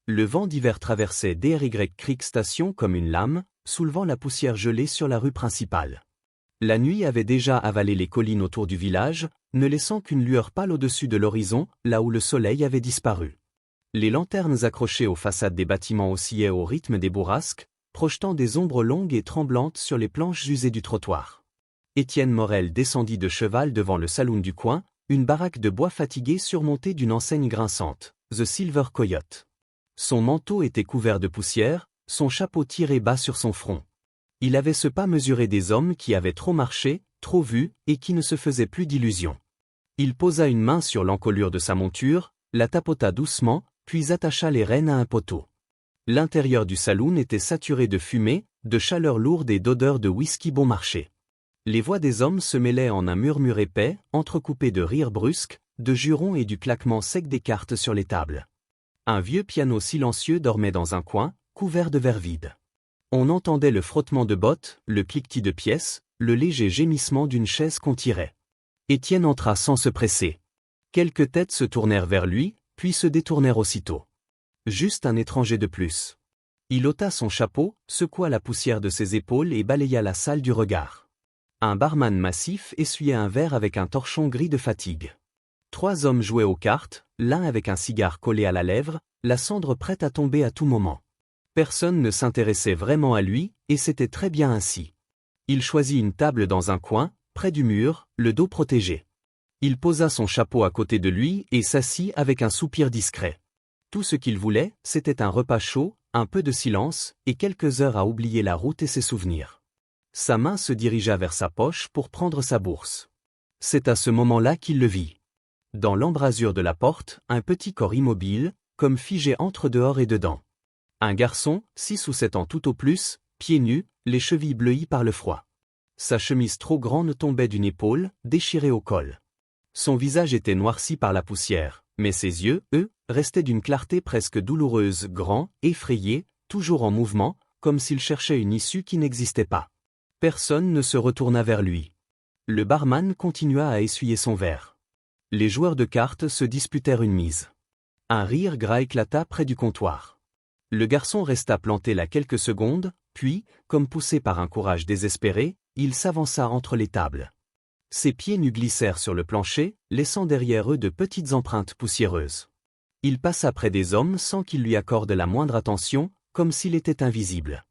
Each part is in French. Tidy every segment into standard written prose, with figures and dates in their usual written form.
Le vent d'hiver traversait Dry Creek Station comme une lame, soulevant la poussière gelée sur la rue principale. La nuit avait déjà avalé les collines autour du village, ne laissant qu'une lueur pâle au-dessus de l'horizon, là où le soleil avait disparu. Les lanternes accrochées aux façades des bâtiments oscillaient au rythme des bourrasques, projetant des ombres longues et tremblantes sur les planches usées du trottoir. Étienne Morel descendit de cheval devant le saloon du coin, une baraque de bois fatigué surmontée d'une enseigne grinçante, The Silver Coyote. Son manteau était couvert de poussière, son chapeau tiré bas sur son front. Il avait ce pas mesuré des hommes qui avaient trop marché, trop vu, et qui ne se faisaient plus d'illusions. Il posa une main sur l'encolure de sa monture, la tapota doucement, puis attacha les rênes à un poteau. L'intérieur du saloon était saturé de fumée, de chaleur lourde et d'odeur de whisky bon marché. Les voix des hommes se mêlaient en un murmure épais, entrecoupé de rires brusques, de jurons et du claquement sec des cartes sur les tables. Un vieux piano silencieux dormait dans un coin, couvert de verre vide. On entendait le frottement de bottes, le cliquetis de pièces, le léger gémissement d'une chaise qu'on tirait. Étienne entra sans se presser. Quelques têtes se tournèrent vers lui, puis se détournèrent aussitôt. Juste un étranger de plus. Il ôta son chapeau, secoua la poussière de ses épaules et balaya la salle du regard. Un barman massif essuyait un verre avec un torchon gris de fatigue. 3 hommes jouaient aux cartes, l'un avec un cigare collé à la lèvre, la cendre prête à tomber à tout moment. Personne ne s'intéressait vraiment à lui, et c'était très bien ainsi. Il choisit une table dans un coin, près du mur, le dos protégé. Il posa son chapeau à côté de lui et s'assit avec un soupir discret. Tout ce qu'il voulait, c'était un repas chaud, un peu de silence, et quelques heures à oublier la route et ses souvenirs. Sa main se dirigea vers sa poche pour prendre sa bourse. C'est à ce moment-là qu'il le vit. Dans l'embrasure de la porte, un petit corps immobile, comme figé entre dehors et dedans. Un garçon, 6 ou 7 ans tout au plus, pieds nus, les chevilles bleuies par le froid. Sa chemise trop grande tombait d'une épaule, déchirée au col. Son visage était noirci par la poussière, mais ses yeux, eux, restaient d'une clarté presque douloureuse, grands, effrayés, toujours en mouvement, comme s'il cherchait une issue qui n'existait pas. Personne ne se retourna vers lui. Le barman continua à essuyer son verre. Les joueurs de cartes se disputèrent une mise. Un rire gras éclata près du comptoir. Le garçon resta planté là quelques secondes, puis, comme poussé par un courage désespéré, il s'avança entre les tables. Ses pieds nus glissèrent sur le plancher, laissant derrière eux de petites empreintes poussiéreuses. Il passa près des hommes sans qu'ils lui accordent la moindre attention, comme s'il était invisible.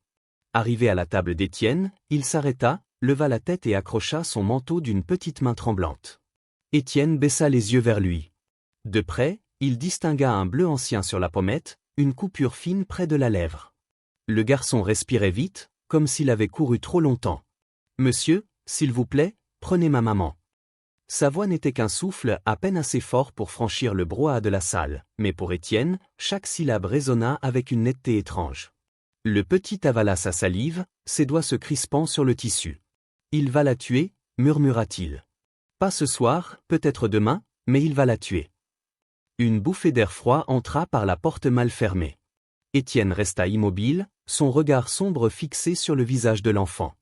Arrivé à la table d'Étienne, il s'arrêta, leva la tête et accrocha son manteau d'une petite main tremblante. Étienne baissa les yeux vers lui. De près, il distingua un bleu ancien sur la pommette, une coupure fine près de la lèvre. Le garçon respirait vite, comme s'il avait couru trop longtemps. « Monsieur, s'il vous plaît, prenez ma maman. » Sa voix n'était qu'un souffle à peine assez fort pour franchir le brouhaha de la salle, mais pour Étienne, chaque syllabe résonna avec une netteté étrange. Le petit avala sa salive, ses doigts se crispant sur le tissu. « Il va la tuer, » murmura-t-il. « Pas ce soir, peut-être demain, mais il va la tuer. » Une bouffée d'air froid entra par la porte mal fermée. Étienne resta immobile, son regard sombre fixé sur le visage de l'enfant.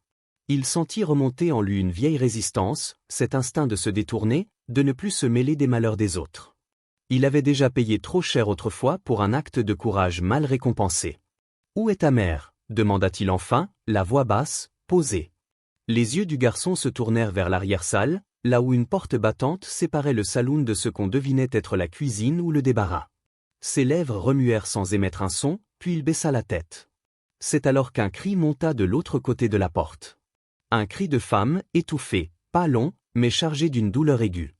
Il sentit remonter en lui une vieille résistance, cet instinct de se détourner, de ne plus se mêler des malheurs des autres. Il avait déjà payé trop cher autrefois pour un acte de courage mal récompensé. « Où est ta mère » demanda-t-il enfin, la voix basse, posée. Les yeux du garçon se tournèrent vers l'arrière-salle, là où une porte battante séparait le saloon de ce qu'on devinait être la cuisine ou le débarras. Ses lèvres remuèrent sans émettre un son, puis il baissa la tête. C'est alors qu'un cri monta de l'autre côté de la porte. Un cri de femme, étouffé, pas long, mais chargé d'une douleur aiguë.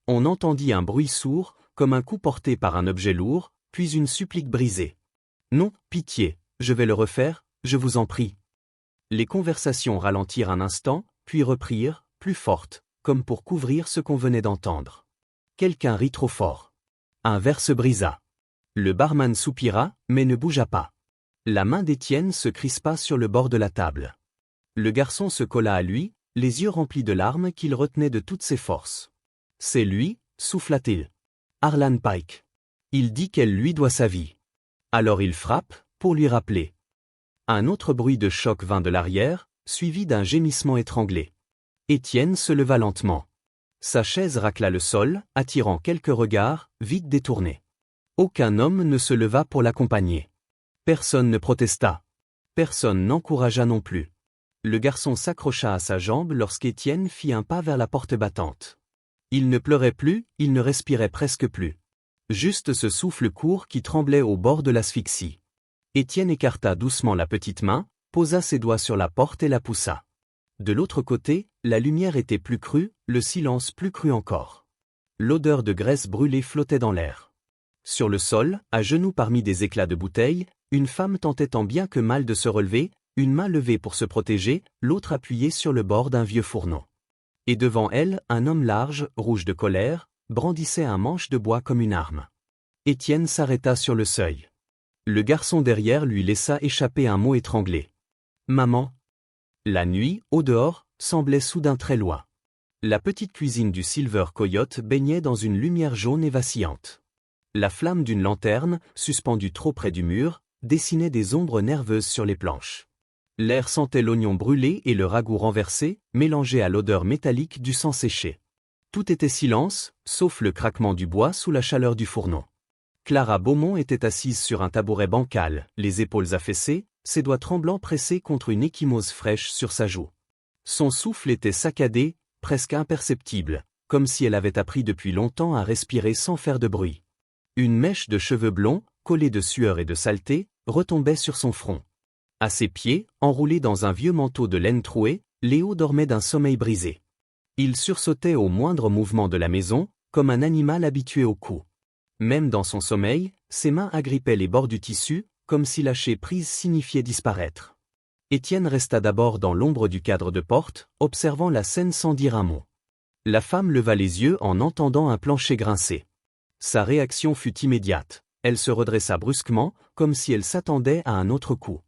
On entendit un bruit sourd, comme un coup porté par un objet lourd, puis une supplique brisée. « Non, pitié, je vais le refaire, je vous en prie. » Les conversations ralentirent un instant, puis reprirent, plus fortes, comme pour couvrir ce qu'on venait d'entendre. Quelqu'un rit trop fort. Un verre se brisa. Le barman soupira, mais ne bougea pas. La main d'Étienne se crispa sur le bord de la table. Le garçon se colla à lui, les yeux remplis de larmes qu'il retenait de toutes ses forces. « C'est lui, » souffla-t-il. « Harlan Pike. Il dit qu'elle lui doit sa vie. » Alors il frappe, pour lui rappeler. Un autre bruit de choc vint de l'arrière, suivi d'un gémissement étranglé. Étienne se leva lentement. Sa chaise racla le sol, attirant quelques regards, vite détournés. Aucun homme ne se leva pour l'accompagner. Personne ne protesta. Personne n'encouragea non plus. Le garçon s'accrocha à sa jambe lorsqu'Étienne fit un pas vers la porte battante. Il ne pleurait plus, il ne respirait presque plus. Juste ce souffle court qui tremblait au bord de l'asphyxie. Étienne écarta doucement la petite main, posa ses doigts sur la porte et la poussa. De l'autre côté, la lumière était plus crue, le silence plus cru encore. L'odeur de graisse brûlée flottait dans l'air. Sur le sol, à genoux parmi des éclats de bouteilles, une femme tentait tant bien que mal de se relever, une main levée pour se protéger, l'autre appuyée sur le bord d'un vieux fourneau. Et devant elle, un homme large, rouge de colère, brandissait un manche de bois comme une arme. Étienne s'arrêta sur le seuil. Le garçon derrière lui laissa échapper un mot étranglé. « Maman !» La nuit, au dehors, semblait soudain très loin. La petite cuisine du Silver Coyote baignait dans une lumière jaune et vacillante. La flamme d'une lanterne, suspendue trop près du mur, dessinait des ombres nerveuses sur les planches. L'air sentait l'oignon brûlé et le ragoût renversé, mélangé à l'odeur métallique du sang séché. Tout était silence, sauf le craquement du bois sous la chaleur du fourneau. Clara Beaumont était assise sur un tabouret bancal, les épaules affaissées, ses doigts tremblants pressés contre une ecchymose fraîche sur sa joue. Son souffle était saccadé, presque imperceptible, comme si elle avait appris depuis longtemps à respirer sans faire de bruit. Une mèche de cheveux blonds, collée de sueur et de saleté, retombait sur son front. À ses pieds, enroulé dans un vieux manteau de laine trouée, Léo dormait d'un sommeil brisé. Il sursautait au moindre mouvement de la maison, comme un animal habitué au coup. Même dans son sommeil, ses mains agrippaient les bords du tissu, comme si lâcher prise signifiait disparaître. Étienne resta d'abord dans l'ombre du cadre de porte, observant la scène sans dire un mot. La femme leva les yeux en entendant un plancher grincer. Sa réaction fut immédiate. Elle se redressa brusquement, comme si elle s'attendait à un autre coup.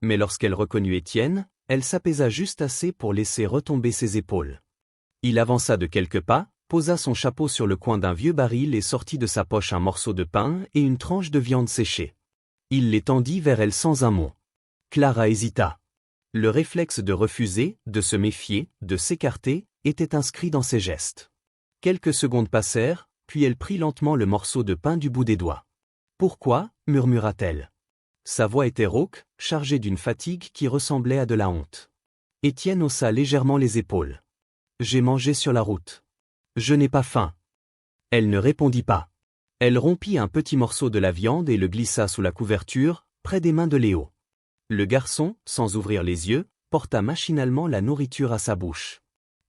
Mais lorsqu'elle reconnut Étienne, elle s'apaisa juste assez pour laisser retomber ses épaules. Il avança de quelques pas, posa son chapeau sur le coin d'un vieux baril et sortit de sa poche un morceau de pain et une tranche de viande séchée. Il les tendit vers elle sans un mot. Clara hésita. Le réflexe de refuser, de se méfier, de s'écarter, était inscrit dans ses gestes. Quelques secondes passèrent, puis elle prit lentement le morceau de pain du bout des doigts. « Pourquoi » murmura-t-elle. Sa voix était rauque, chargée d'une fatigue qui ressemblait à de la honte. Étienne haussa légèrement les épaules. « J'ai mangé sur la route. Je n'ai pas faim. » Elle ne répondit pas. Elle rompit un petit morceau de la viande et le glissa sous la couverture, près des mains de Léo. Le garçon, sans ouvrir les yeux, porta machinalement la nourriture à sa bouche.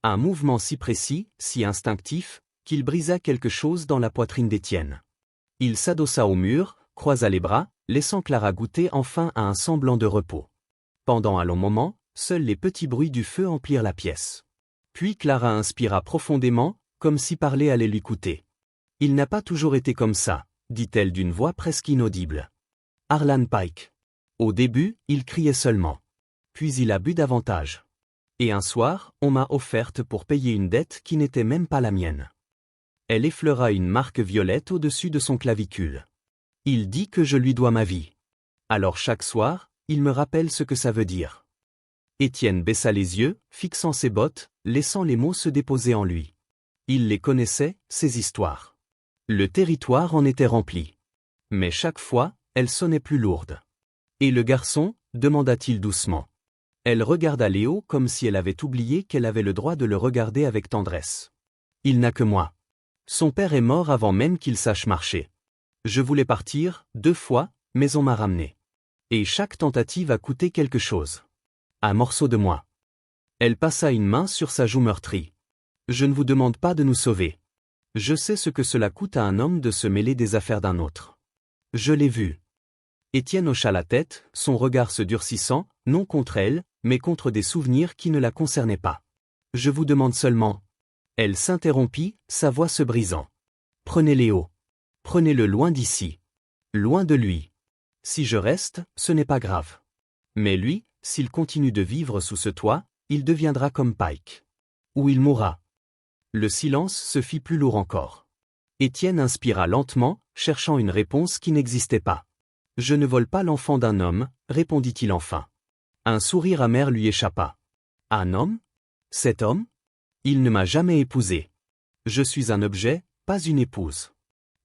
Un mouvement si précis, si instinctif, qu'il brisa quelque chose dans la poitrine d'Étienne. Il s'adossa au mur, croisa les bras, laissant Clara goûter enfin à un semblant de repos. Pendant un long moment, seuls les petits bruits du feu emplirent la pièce. Puis Clara inspira profondément, comme si parler allait lui coûter. « Il n'a pas toujours été comme ça », dit-elle d'une voix presque inaudible. Harlan Pike. Au début, il criait seulement. Puis il a bu davantage. Et un soir, on m'a offerte pour payer une dette qui n'était même pas la mienne. Elle effleura une marque violette au-dessus de son clavicule. Il dit que je lui dois ma vie. Alors chaque soir, il me rappelle ce que ça veut dire. Étienne baissa les yeux, fixant ses bottes, laissant les mots se déposer en lui. Il les connaissait, ces histoires. Le territoire en était rempli. Mais chaque fois, elle sonnait plus lourde. « Et le garçon » demanda-t-il doucement. Elle regarda Léo comme si elle avait oublié qu'elle avait le droit de le regarder avec tendresse. « Il n'a que moi. Son père est mort avant même qu'il sache marcher. Je voulais partir, 2 fois, mais on m'a ramené. Et chaque tentative a coûté quelque chose. Un morceau de moi. » Elle passa une main sur sa joue meurtrie. « Je ne vous demande pas de nous sauver. Je sais ce que cela coûte à un homme de se mêler des affaires d'un autre. Je l'ai vu. » Étienne hocha la tête, son regard se durcissant, non contre elle, mais contre des souvenirs qui ne la concernaient pas. « Je vous demande seulement. » Elle s'interrompit, sa voix se brisant. « Prenez Léo. Prenez-le loin d'ici. Loin de lui. Si je reste, ce n'est pas grave. Mais lui, s'il continue de vivre sous ce toit, il deviendra comme Pike. Ou il mourra. » Le silence se fit plus lourd encore. Étienne inspira lentement, cherchant une réponse qui n'existait pas. « Je ne vole pas l'enfant d'un homme, » répondit-il enfin. Un sourire amer lui échappa. « Un homme ? Cet homme ? Il ne m'a jamais épousé. Je suis un objet, pas une épouse.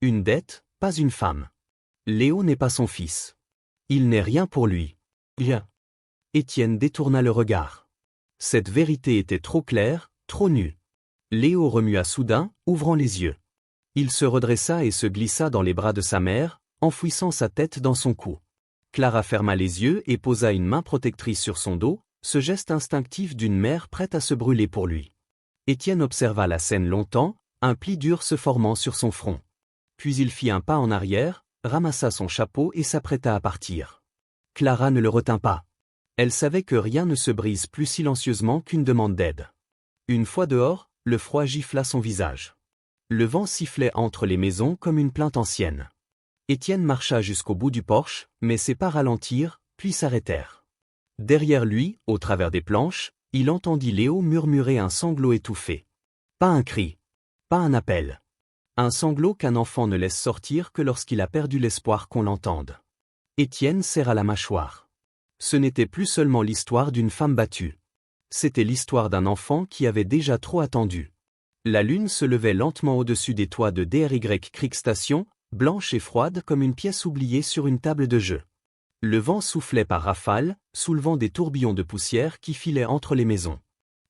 Une dette, pas une femme. Léo n'est pas son fils. Il n'est rien pour lui. Rien. Étienne détourna le regard. Cette vérité était trop claire, trop nue. Léo remua soudain, ouvrant les yeux. Il se redressa et se glissa dans les bras de sa mère, enfouissant sa tête dans son cou. Clara ferma les yeux et posa une main protectrice sur son dos, ce geste instinctif d'une mère prête à se brûler pour lui. Étienne observa la scène longtemps, un pli dur se formant sur son front. Puis il fit un pas en arrière, ramassa son chapeau et s'apprêta à partir. Clara ne le retint pas. Elle savait que rien ne se brise plus silencieusement qu'une demande d'aide. Une fois dehors, le froid gifla son visage. Le vent sifflait entre les maisons comme une plainte ancienne. Étienne marcha jusqu'au bout du porche, mais ses pas ralentirent, puis s'arrêtèrent. Derrière lui, au travers des planches, il entendit Léo murmurer un sanglot étouffé. Pas un cri. Pas un appel. Un sanglot qu'un enfant ne laisse sortir que lorsqu'il a perdu l'espoir qu'on l'entende. Étienne serra la mâchoire. Ce n'était plus seulement l'histoire d'une femme battue. C'était l'histoire d'un enfant qui avait déjà trop attendu. La lune se levait lentement au-dessus des toits de DRY Creek Station, blanche et froide comme une pièce oubliée sur une table de jeu. Le vent soufflait par rafales, soulevant des tourbillons de poussière qui filaient entre les maisons.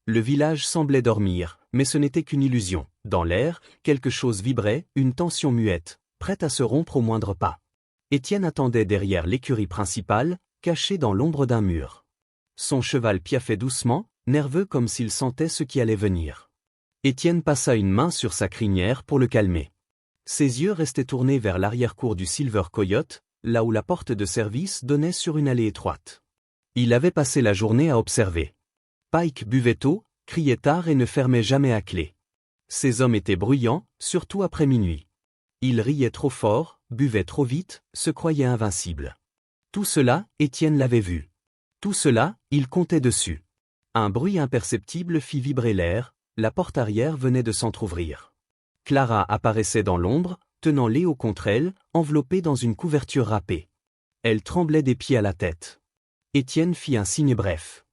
Le village semblait dormir, mais ce n'était qu'une illusion. Dans l'air, quelque chose vibrait, une tension muette, prête à se rompre au moindre pas. Étienne attendait derrière l'écurie principale, caché dans l'ombre d'un mur. Son cheval piaffait doucement, nerveux comme s'il sentait ce qui allait venir. Étienne passa une main sur sa crinière pour le calmer. Ses yeux restaient tournés vers l'arrière-cour du Silver Coyote, là où la porte de service donnait sur une allée étroite. Il avait passé la journée à observer. Pike buvait tôt, criait tard et ne fermait jamais à clé. Ces hommes étaient bruyants, surtout après minuit. Ils riaient trop fort, buvaient trop vite, se croyaient invincibles. Tout cela, Étienne l'avait vu. Tout cela, il comptait dessus. Un bruit imperceptible fit vibrer l'air, la porte arrière venait de s'entr'ouvrir. Clara apparaissait dans l'ombre, tenant Léo contre elle, enveloppée dans une couverture râpée. Elle tremblait des pieds à la tête. Étienne fit un signe bref.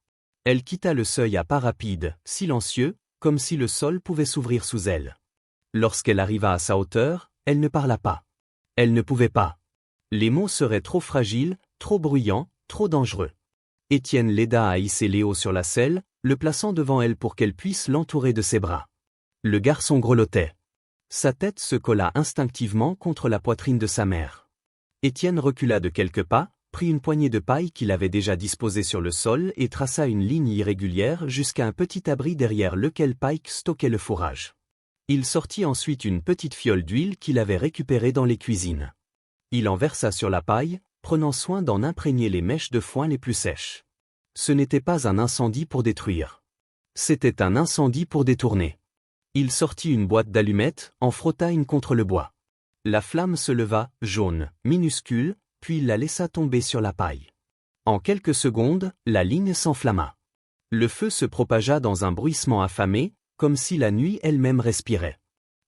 Elle quitta le seuil à pas rapides, silencieux, comme si le sol pouvait s'ouvrir sous elle. Lorsqu'elle arriva à sa hauteur, elle ne parla pas. Elle ne pouvait pas. Les mots seraient trop fragiles, trop bruyants, trop dangereux. Étienne l'aida à hisser Léo sur la selle, le plaçant devant elle pour qu'elle puisse l'entourer de ses bras. Le garçon grelottait. Sa tête se colla instinctivement contre la poitrine de sa mère. Étienne recula de quelques pas, prit une poignée de paille qu'il avait déjà disposée sur le sol et traça une ligne irrégulière jusqu'à un petit abri derrière lequel Pike stockait le fourrage. Il sortit ensuite une petite fiole d'huile qu'il avait récupérée dans les cuisines. Il en versa sur la paille, prenant soin d'en imprégner les mèches de foin les plus sèches. Ce n'était pas un incendie pour détruire. C'était un incendie pour détourner. Il sortit une boîte d'allumettes, en frotta une contre le bois. La flamme se leva, jaune, minuscule, puis il la laissa tomber sur la paille. En quelques secondes, la ligne s'enflamma. Le feu se propagea dans un bruissement affamé, comme si la nuit elle-même respirait.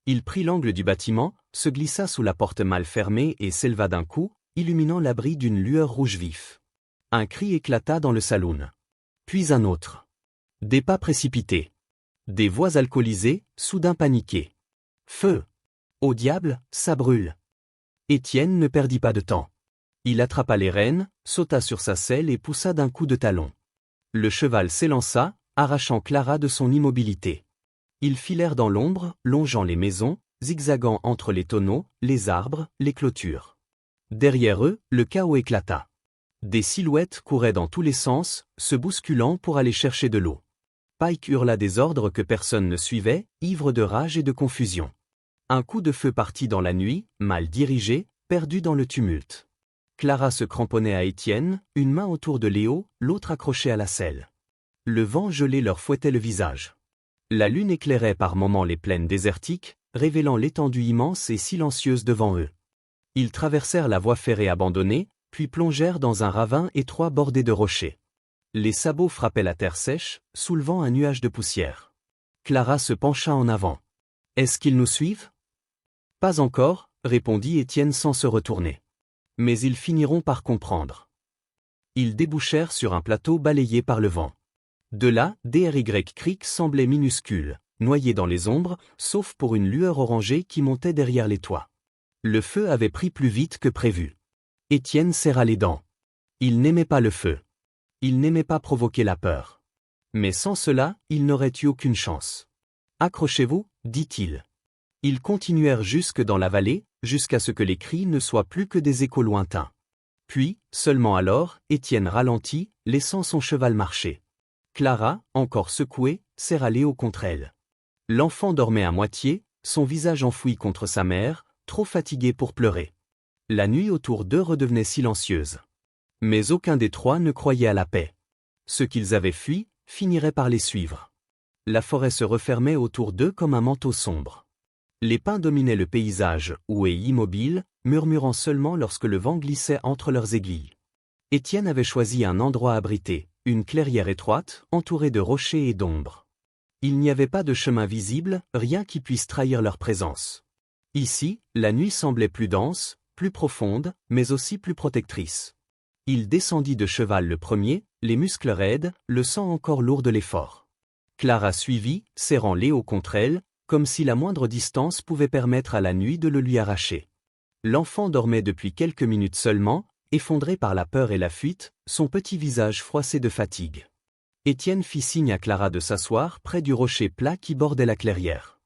Il prit l'angle du bâtiment, se glissa sous la porte mal fermée et s'éleva d'un coup, illuminant l'abri d'une lueur rouge vif. Un cri éclata dans le saloon. Puis un autre. Des pas précipités. Des voix alcoolisées, soudain paniquées. Feu! Au diable, ça brûle! Étienne ne perdit pas de temps. Il attrapa les rênes, sauta sur sa selle et poussa d'un coup de talon. Le cheval s'élança, arrachant Clara de son immobilité. Ils filèrent dans l'ombre, longeant les maisons, zigzagant entre les tonneaux, les arbres, les clôtures. Derrière eux, le chaos éclata. Des silhouettes couraient dans tous les sens, se bousculant pour aller chercher de l'eau. Pike hurla des ordres que personne ne suivait, ivre de rage et de confusion. Un coup de feu partit dans la nuit, mal dirigé, perdu dans le tumulte. Clara se cramponnait à Étienne, une main autour de Léo, l'autre accrochée à la selle. Le vent gelé leur fouettait le visage. La lune éclairait par moments les plaines désertiques, révélant l'étendue immense et silencieuse devant eux. Ils traversèrent la voie ferrée abandonnée, puis plongèrent dans un ravin étroit bordé de rochers. Les sabots frappaient la terre sèche, soulevant un nuage de poussière. Clara se pencha en avant. « Est-ce qu'ils nous suivent ?»« Pas encore, » répondit Étienne sans se retourner. « Mais ils finiront par comprendre. » Ils débouchèrent sur un plateau balayé par le vent. De là, DRY Creek semblait minuscule, noyé dans les ombres, sauf pour une lueur orangée qui montait derrière les toits. Le feu avait pris plus vite que prévu. Étienne serra les dents. Il n'aimait pas le feu. Il n'aimait pas provoquer la peur. Mais sans cela, il n'aurait eu aucune chance. Accrochez-vous, dit-il. Ils continuèrent jusque dans la vallée, jusqu'à ce que les cris ne soient plus que des échos lointains. Puis, seulement alors, Étienne ralentit, laissant son cheval marcher. Clara, encore secouée, serra Léo contre elle. L'enfant dormait à moitié, son visage enfoui contre sa mère, trop fatigué pour pleurer. La nuit autour d'eux redevenait silencieuse. Mais aucun des trois ne croyait à la paix. Ceux qu'ils avaient fuis finiraient par les suivre. La forêt se refermait autour d'eux comme un manteau sombre. Les pins dominaient le paysage, où et immobile, murmurant seulement lorsque le vent glissait entre leurs aiguilles. Étienne avait choisi un endroit abrité, une clairière étroite, entourée de rochers et d'ombres. Il n'y avait pas de chemin visible, rien qui puisse trahir leur présence. Ici, la nuit semblait plus dense, plus profonde, mais aussi plus protectrice. Il descendit de cheval le premier, les muscles raides, le sang encore lourd de l'effort. Clara suivit, serrant Léo contre elle, comme si la moindre distance pouvait permettre à la nuit de le lui arracher. L'enfant dormait depuis quelques minutes seulement, effondré par la peur et la fuite, son petit visage froissé de fatigue. Étienne fit signe à Clara de s'asseoir près du rocher plat qui bordait la clairière.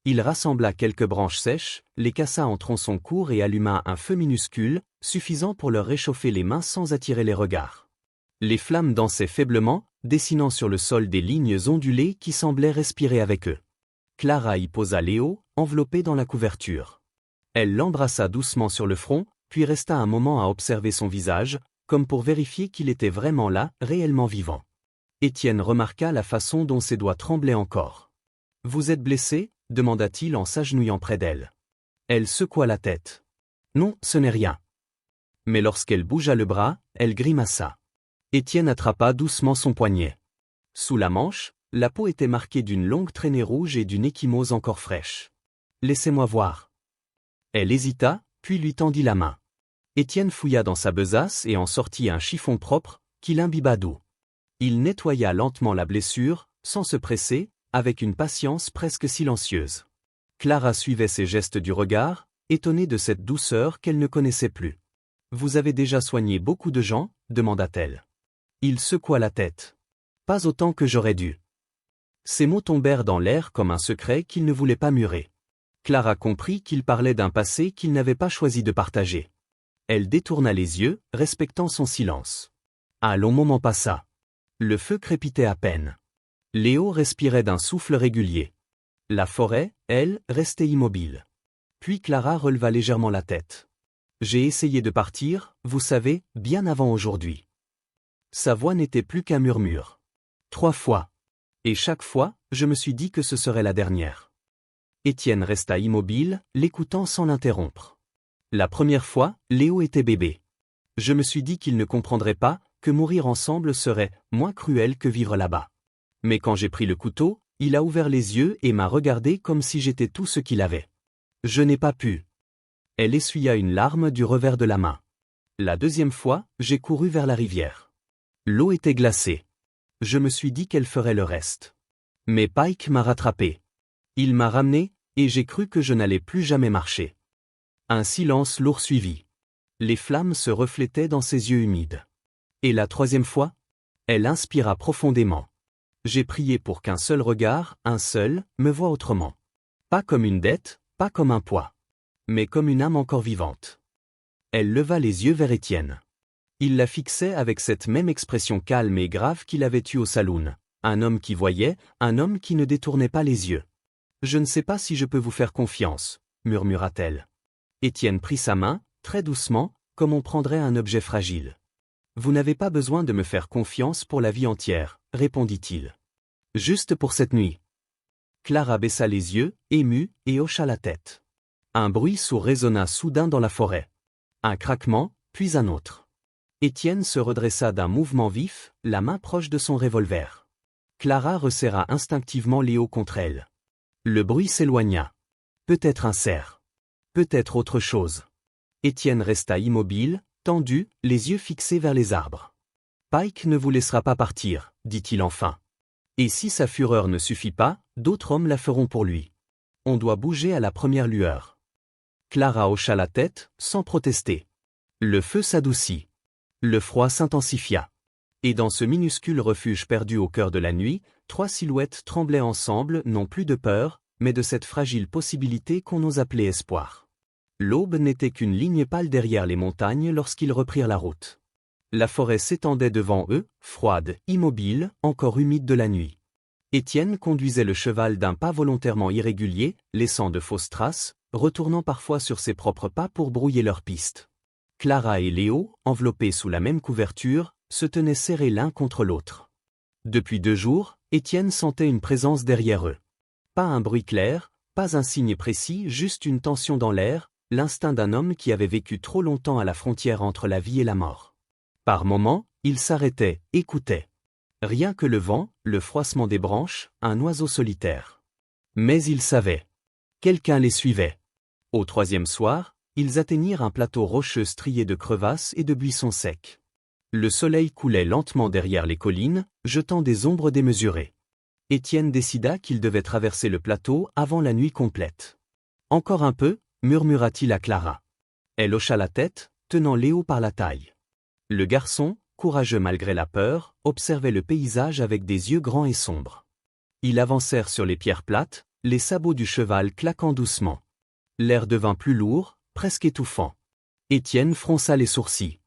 Il rassembla quelques branches sèches, les cassa en tronçons courts et alluma un feu minuscule, suffisant pour leur réchauffer les mains sans attirer les regards. Les flammes dansaient faiblement, dessinant sur le sol des lignes ondulées qui semblaient respirer avec eux. Clara y posa Léo, enveloppé dans la couverture. Elle l'embrassa doucement sur le front, puis resta un moment à observer son visage, comme pour vérifier qu'il était vraiment là, réellement vivant. Étienne remarqua la façon dont ses doigts tremblaient encore. « Vous êtes blessé ?» demanda-t-il en s'agenouillant près d'elle. Elle secoua la tête. « Non, ce n'est rien. » Mais lorsqu'elle bougea le bras, elle grimaça. Étienne attrapa doucement son poignet. Sous la manche, la peau était marquée d'une longue traînée rouge et d'une ecchymose encore fraîche. « Laissez-moi voir. » Elle hésita, puis lui tendit la main. Étienne fouilla dans sa besace et en sortit un chiffon propre, qu'il imbiba d'eau. Il nettoya lentement la blessure, sans se presser, avec une patience presque silencieuse. Clara suivait ses gestes du regard, étonnée de cette douceur qu'elle ne connaissait plus. « Vous avez déjà soigné beaucoup de gens ?» demanda-t-elle. Il secoua la tête. « Pas autant que j'aurais dû. » Ces mots tombèrent dans l'air comme un secret qu'il ne voulait pas murer. Clara comprit qu'il parlait d'un passé qu'il n'avait pas choisi de partager. Elle détourna les yeux, respectant son silence. Un long moment passa. Le feu crépitait à peine. Léo respirait d'un souffle régulier. La forêt, elle, restait immobile. Puis Clara releva légèrement la tête. « J'ai essayé de partir, vous savez, bien avant aujourd'hui. » Sa voix n'était plus qu'un murmure. 3 fois. Et chaque fois, je me suis dit que ce serait la dernière. Étienne resta immobile, l'écoutant sans l'interrompre. La première fois, Léo était bébé. Je me suis dit qu'il ne comprendrait pas, que mourir ensemble serait moins cruel que vivre là-bas. Mais quand j'ai pris le couteau, il a ouvert les yeux et m'a regardé comme si j'étais tout ce qu'il avait. Je n'ai pas pu. Elle essuya une larme du revers de la main. La deuxième fois, j'ai couru vers la rivière. L'eau était glacée. Je me suis dit qu'elle ferait le reste. Mais Pike m'a rattrapé. Il m'a ramené, et j'ai cru que je n'allais plus jamais marcher. Un silence lourd suivit. Les flammes se reflétaient dans ses yeux humides. Et la troisième fois, elle inspira profondément. J'ai prié pour qu'un seul regard, un seul, me voie autrement. Pas comme une dette, pas comme un poids. Mais comme une âme encore vivante. Elle leva les yeux vers Étienne. Il la fixait avec cette même expression calme et grave qu'il avait eue au saloon. Un homme qui voyait, un homme qui ne détournait pas les yeux. « Je ne sais pas si je peux vous faire confiance », murmura-t-elle. Étienne prit sa main, très doucement, comme on prendrait un objet fragile. « Vous n'avez pas besoin de me faire confiance pour la vie entière, » répondit-il. « Juste pour cette nuit. » Clara baissa les yeux, émue, et hocha la tête. Un bruit sourd résonna soudain dans la forêt. Un craquement, puis un autre. Étienne se redressa d'un mouvement vif, la main proche de son revolver. Clara resserra instinctivement Léo contre elle. Le bruit s'éloigna. Peut-être un cerf. Peut-être autre chose. Étienne resta immobile, tendu, les yeux fixés vers les arbres. « Pike ne vous laissera pas partir, » dit-il enfin. « Et si sa fureur ne suffit pas, d'autres hommes la feront pour lui. On doit bouger à la première lueur. » Clara hocha la tête, sans protester. Le feu s'adoucit. Le froid s'intensifia. Et dans ce minuscule refuge perdu au cœur de la nuit, 3 silhouettes tremblaient ensemble, non plus de peur, mais de cette fragile possibilité qu'on ose appeler espoir. L'aube n'était qu'une ligne pâle derrière les montagnes lorsqu'ils reprirent la route. La forêt s'étendait devant eux, froide, immobile, encore humide de la nuit. Étienne conduisait le cheval d'un pas volontairement irrégulier, laissant de fausses traces, retournant parfois sur ses propres pas pour brouiller leur piste. Clara et Léo, enveloppés sous la même couverture, se tenaient serrés l'un contre l'autre. Depuis 2 jours, Étienne sentait une présence derrière eux. Pas un bruit clair, pas un signe précis, juste une tension dans l'air, l'instinct d'un homme qui avait vécu trop longtemps à la frontière entre la vie et la mort. Par moments, il s'arrêtait, écoutait. Rien que le vent, le froissement des branches, un oiseau solitaire. Mais il savait. Quelqu'un les suivait. Au 3e soir, ils atteignirent un plateau rocheux strié de crevasses et de buissons secs. Le soleil coulait lentement derrière les collines, jetant des ombres démesurées. Étienne décida qu'il devait traverser le plateau avant la nuit complète. Encore un peu, murmura-t-il à Clara. Elle hocha la tête, tenant Léo par la taille. Le garçon, courageux malgré la peur, observait le paysage avec des yeux grands et sombres. Ils avancèrent sur les pierres plates, les sabots du cheval claquant doucement. L'air devint plus lourd, presque étouffant. Étienne fronça les sourcils.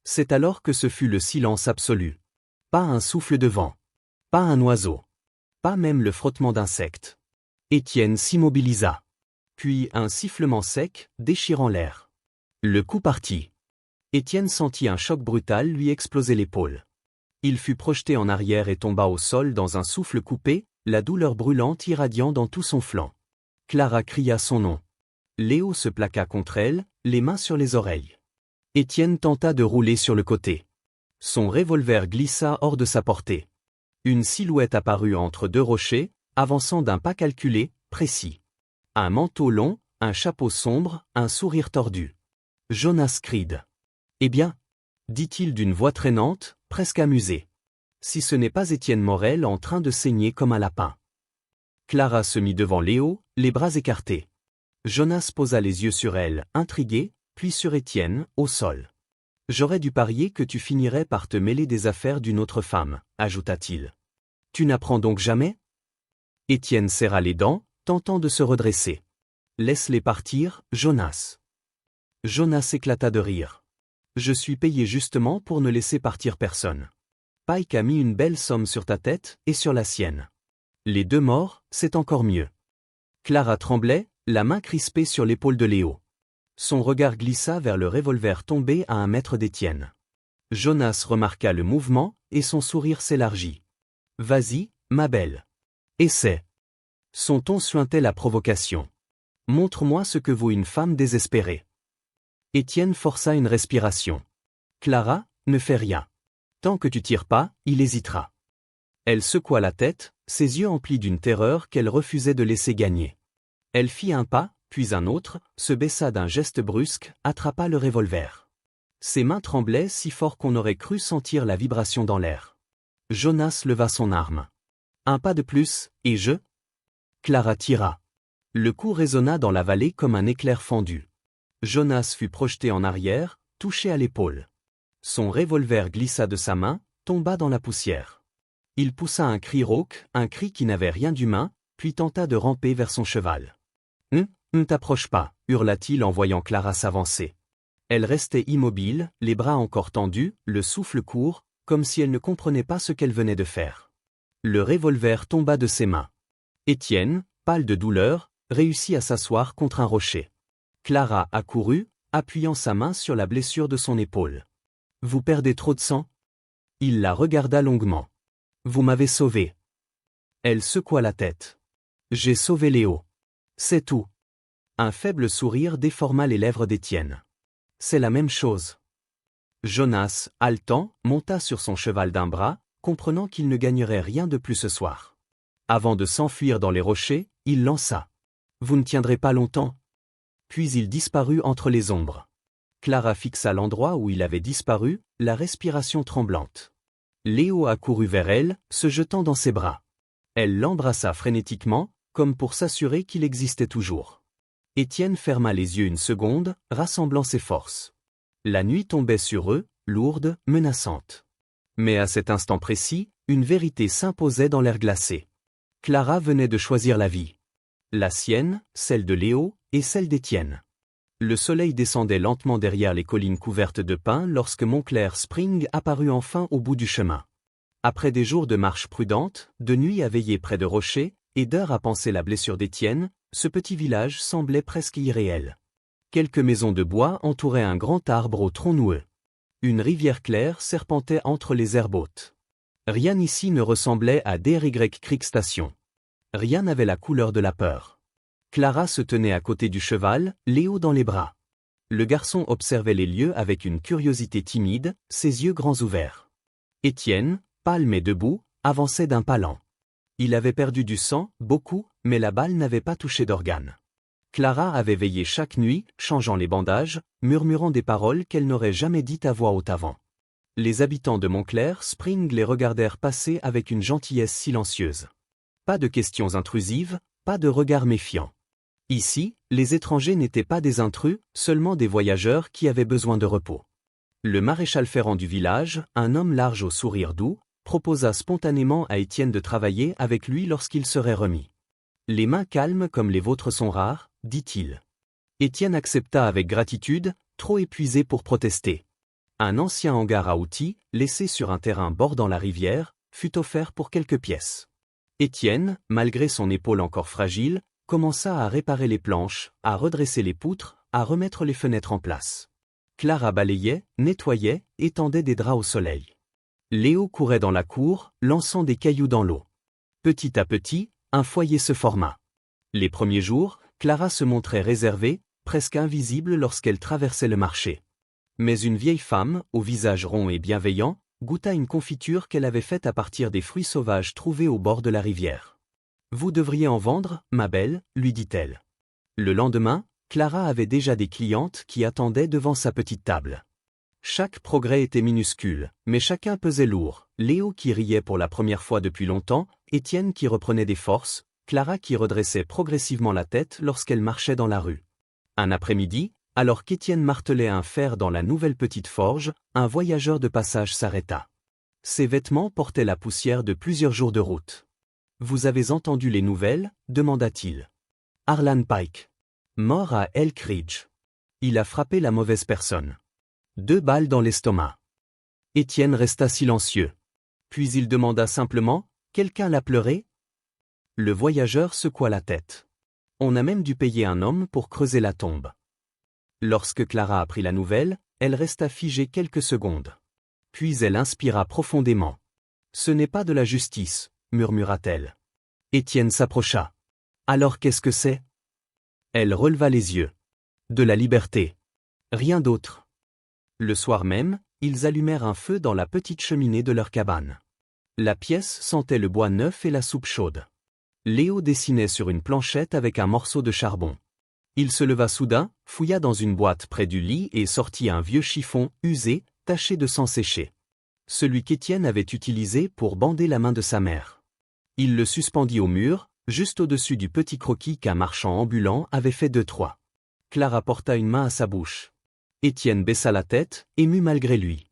C'est alors que ce fut le silence absolu. Pas un souffle de vent. Pas un oiseau. Pas même le frottement d'insectes. Étienne s'immobilisa. Puis un sifflement sec, déchirant l'air. Le coup partit. Étienne sentit un choc brutal lui exploser l'épaule. Il fut projeté en arrière et tomba au sol dans un souffle coupé, la douleur brûlante irradiant dans tout son flanc. Clara cria son nom. Léo se plaqua contre elle, les mains sur les oreilles. Étienne tenta de rouler sur le côté. Son revolver glissa hors de sa portée. Une silhouette apparut entre 2 rochers, avançant d'un pas calculé, précis. Un manteau long, un chapeau sombre, un sourire tordu. Jonas Creed. Eh bien, dit-il d'une voix traînante, presque amusée. Si ce n'est pas Étienne Morel en train de saigner comme un lapin. Clara se mit devant Léo, les bras écartés. Jonas posa les yeux sur elle, intrigué, puis sur Étienne, au sol. J'aurais dû parier que tu finirais par te mêler des affaires d'une autre femme, ajouta-t-il. Tu n'apprends donc jamais? Étienne serra les dents, tentant de se redresser. Laisse-les partir, Jonas. Jonas éclata de rire. Je suis payé justement pour ne laisser partir personne. Pike a mis une belle somme sur ta tête et sur la sienne. Les 2 morts, c'est encore mieux. Clara tremblait, la main crispée sur l'épaule de Léo. Son regard glissa vers le revolver tombé à 1 mètre d'Étienne. Jonas remarqua le mouvement, et son sourire s'élargit. Vas-y, ma belle. Essaie. Son ton suintait la provocation. Montre-moi ce que vaut une femme désespérée. Étienne força une respiration. Clara, ne fais rien. Tant que tu tires pas, il hésitera. Elle secoua la tête, ses yeux emplis d'une terreur qu'elle refusait de laisser gagner. Elle fit un pas, puis un autre, se baissa d'un geste brusque, attrapa le revolver. Ses mains tremblaient si fort qu'on aurait cru sentir la vibration dans l'air. Jonas leva son arme. Un pas de plus, et je... Clara tira. Le coup résonna dans la vallée comme un éclair fendu. Jonas fut projeté en arrière, touché à l'épaule. Son revolver glissa de sa main, tomba dans la poussière. Il poussa un cri rauque, un cri qui n'avait rien d'humain, puis tenta de ramper vers son cheval. Ne t'approche pas, hurla-t-il en voyant Clara s'avancer. Elle restait immobile, les bras encore tendus, le souffle court, comme si elle ne comprenait pas ce qu'elle venait de faire. Le revolver tomba de ses mains. Étienne, pâle de douleur, réussit à s'asseoir contre un rocher. Clara accourut, appuyant sa main sur la blessure de son épaule. « Vous perdez trop de sang ?» Il la regarda longuement. « Vous m'avez sauvé. » Elle secoua la tête. « J'ai sauvé Léo. C'est tout. » Un faible sourire déforma les lèvres d'Étienne. « C'est la même chose. » Jonas, haletant, monta sur son cheval d'un bras, comprenant qu'il ne gagnerait rien de plus ce soir. Avant de s'enfuir dans les rochers, il lança. « Vous ne tiendrez pas longtemps ?» Puis il disparut entre les ombres. Clara fixa l'endroit où il avait disparu, la respiration tremblante. Léo accourut vers elle, se jetant dans ses bras. Elle l'embrassa frénétiquement, comme pour s'assurer qu'il existait toujours. Étienne ferma les yeux une seconde, rassemblant ses forces. La nuit tombait sur eux, lourde, menaçante. Mais à cet instant précis, une vérité s'imposait dans l'air glacé. Clara venait de choisir la vie. La sienne, celle de Léo, et celle d'Étienne. Le soleil descendait lentement derrière les collines couvertes de pins lorsque Montclair Spring apparut enfin au bout du chemin. Après des jours de marche prudente, de nuits à veiller près de rochers, et d'heures à panser la blessure d'Étienne, ce petit village semblait presque irréel. Quelques maisons de bois entouraient un grand arbre au tronc noueux. Une rivière claire serpentait entre les herbes hautes. Rien ici ne ressemblait à DRY Creek Station. Rien n'avait la couleur de la peur. Clara se tenait à côté du cheval, Léo dans les bras. Le garçon observait les lieux avec une curiosité timide, ses yeux grands ouverts. Étienne, pâle mais debout, avançait d'un pas lent. Il avait perdu du sang, beaucoup, mais la balle n'avait pas touché d'organe. Clara avait veillé chaque nuit, changeant les bandages, murmurant des paroles qu'elle n'aurait jamais dites à voix haute avant. Les habitants de Montclair Spring les regardèrent passer avec une gentillesse silencieuse. Pas de questions intrusives, pas de regards méfiants. Ici, les étrangers n'étaient pas des intrus, seulement des voyageurs qui avaient besoin de repos. Le maréchal ferrant du village, un homme large au sourire doux, proposa spontanément à Étienne de travailler avec lui lorsqu'il serait remis. Les mains calmes comme les vôtres sont rares, dit-il. Étienne accepta avec gratitude, trop épuisé pour protester. Un ancien hangar à outils, laissé sur un terrain bordant la rivière, fut offert pour quelques pièces. Étienne, malgré son épaule encore fragile, commença à réparer les planches, à redresser les poutres, à remettre les fenêtres en place. Clara balayait, nettoyait, étendait des draps au soleil. Léo courait dans la cour, lançant des cailloux dans l'eau. Petit à petit, un foyer se forma. Les premiers jours, Clara se montrait réservée, presque invisible lorsqu'elle traversait le marché. Mais une vieille femme, au visage rond et bienveillant, goûta une confiture qu'elle avait faite à partir des fruits sauvages trouvés au bord de la rivière. « Vous devriez en vendre, ma belle, » lui dit-elle. Le lendemain, Clara avait déjà des clientes qui attendaient devant sa petite table. Chaque progrès était minuscule, mais chacun pesait lourd. Léo qui riait pour la première fois depuis longtemps, Étienne qui reprenait des forces, Clara qui redressait progressivement la tête lorsqu'elle marchait dans la rue. Un après-midi, alors qu'Étienne martelait un fer dans la nouvelle petite forge, un voyageur de passage s'arrêta. Ses vêtements portaient la poussière de plusieurs jours de route. « Vous avez entendu les nouvelles » demanda-t-il. « Harlan Pike. Mort à Elk Ridge. Il a frappé la mauvaise personne. 2 balles dans l'estomac. » Étienne resta silencieux. Puis il demanda simplement, « Quelqu'un l'a pleuré ?» Le voyageur secoua la tête. « On a même dû payer un homme pour creuser la tombe. » Lorsque Clara apprit la nouvelle, elle resta figée quelques secondes. Puis elle inspira profondément. « Ce n'est pas de la justice, » murmura-t-elle. Étienne s'approcha. « Alors qu'est-ce que c'est ?» Elle releva les yeux. « De la liberté. Rien d'autre. » Le soir même, ils allumèrent un feu dans la petite cheminée de leur cabane. La pièce sentait le bois neuf et la soupe chaude. Léo dessinait sur une planchette avec un morceau de charbon. Il se leva soudain, fouilla dans une boîte près du lit et sortit un vieux chiffon, usé, taché de sang séché. Celui qu'Étienne avait utilisé pour bander la main de sa mère. Il le suspendit au mur, juste au-dessus du petit croquis qu'un marchand ambulant avait fait 2-3. Clara porta une main à sa bouche. Étienne baissa la tête, ému malgré lui.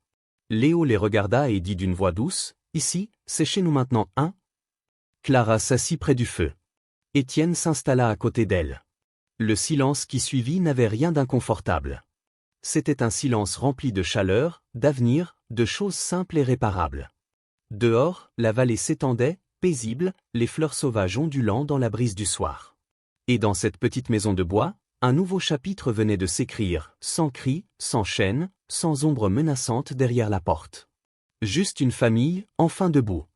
Léo les regarda et dit d'une voix douce, « Ici, c'est chez nous maintenant, hein ?» Clara s'assit près du feu. Étienne s'installa à côté d'elle. Le silence qui suivit n'avait rien d'inconfortable. C'était un silence rempli de chaleur, d'avenir, de choses simples et réparables. Dehors, la vallée s'étendait, paisible, les fleurs sauvages ondulant dans la brise du soir. Et dans cette petite maison de bois, un nouveau chapitre venait de s'écrire, sans cri, sans chaîne, sans ombre menaçante derrière la porte. Juste une famille, enfin debout.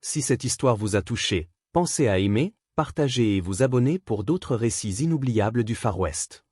Si cette histoire vous a touché, pensez à aimer, partager et vous abonner pour d'autres récits inoubliables du Far West.